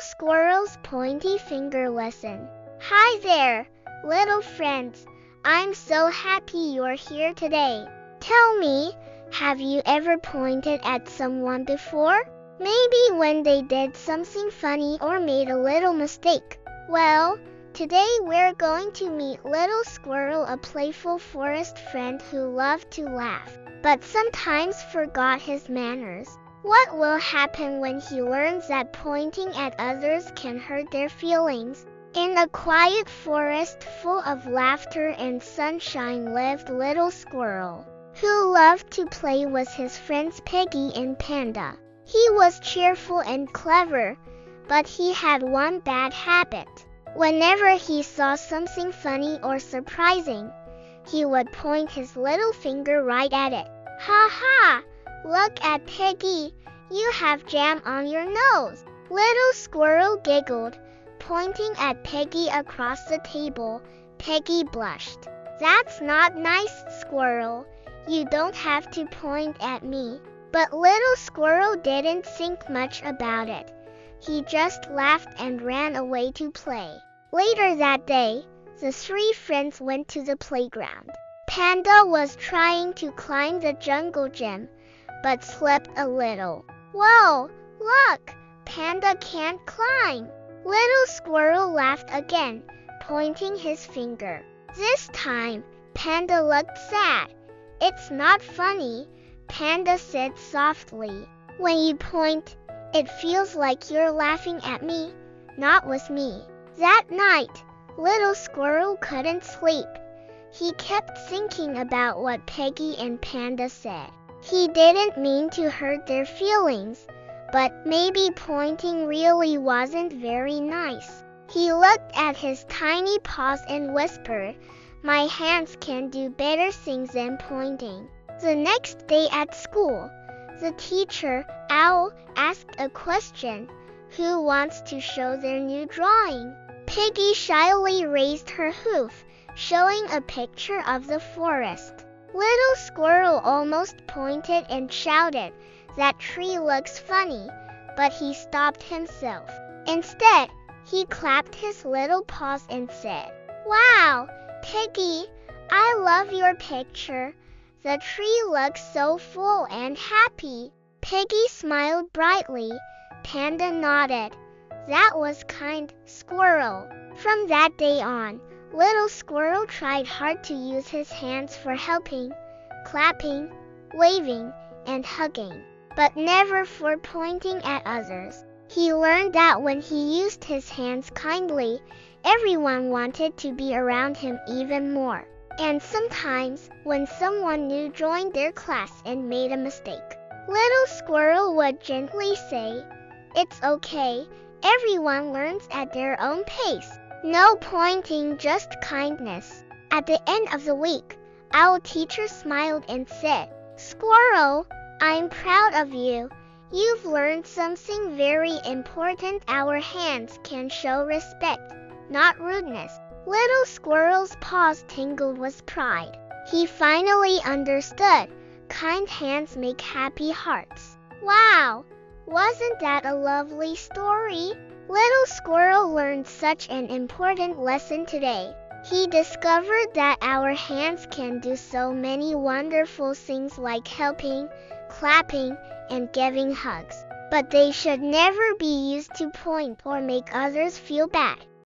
Little Squirrel's Pointy Finger Lesson. Hi there, little friends. I'm so happy you're here today. Tell me, have you ever pointed at someone before? Maybe when they did something funny or made a little mistake. Well, today we're going to meet Little Squirrel, a playful forest friend who loved to laugh, but sometimes forgot his manners. What will happen when he learns that pointing at others can hurt their feelings? In a quiet forest full of laughter and sunshine lived Little Squirrel, who loved to play with his friends Piggy and Panda. He was cheerful and clever, but he had one bad habit. Whenever he saw something funny or surprising, he would point his little finger right at it. Ha ha! Look at Piggy! You have jam on your nose! Little Squirrel giggled, pointing at Piggy across the table. Piggy blushed. That's not nice, Squirrel. You don't have to point at me. But Little Squirrel didn't think much about it. He just laughed and ran away to play. Later that day, the three friends went to the playground. Panda was trying to climb the jungle gym, but slipped a little. Whoa, look! Panda can't climb! Little Squirrel laughed again, pointing his finger. This time, Panda looked sad. It's not funny, Panda said softly. When you point, it feels like you're laughing at me, not with me. That night, Little Squirrel couldn't sleep. He kept thinking about what Piggy and Panda said. He didn't mean to hurt their feelings, but maybe pointing really wasn't very nice. He looked at his tiny paws and whispered, "My hands can do better things than pointing." The next day at school, the teacher, Owl, asked a question. Who wants to show their new drawing? Piggy shyly raised her hoof, showing a picture of the forest. Little Squirrel almost pointed and shouted, "That tree looks funny," but he stopped himself. Instead, he clapped his little paws and said, "Wow, Piggy, I love your picture. The tree looks so full and happy." Piggy smiled brightly. Panda nodded. That was kind, Squirrel. From that day on, Little Squirrel tried hard to use his hands for helping, clapping, waving, and hugging, but never for pointing at others. He learned that when he used his hands kindly, everyone wanted to be around him even more. And sometimes, when someone new joined their class and made a mistake, Little Squirrel would gently say, "It's okay, everyone learns at their own pace. No pointing, just kindness." At the end of the week, our teacher smiled and said, "Squirrel, I'm proud of you. You've learned something very important. Our hands can show respect, not rudeness." Little Squirrel's paws tingled with pride. He finally understood. Kind hands make happy hearts. Wow! Wasn't that a lovely story? Little Squirrel learned such an important lesson today. He discovered that our hands can do so many wonderful things like helping, clapping, and giving hugs. But they should never be used to point or make others feel bad.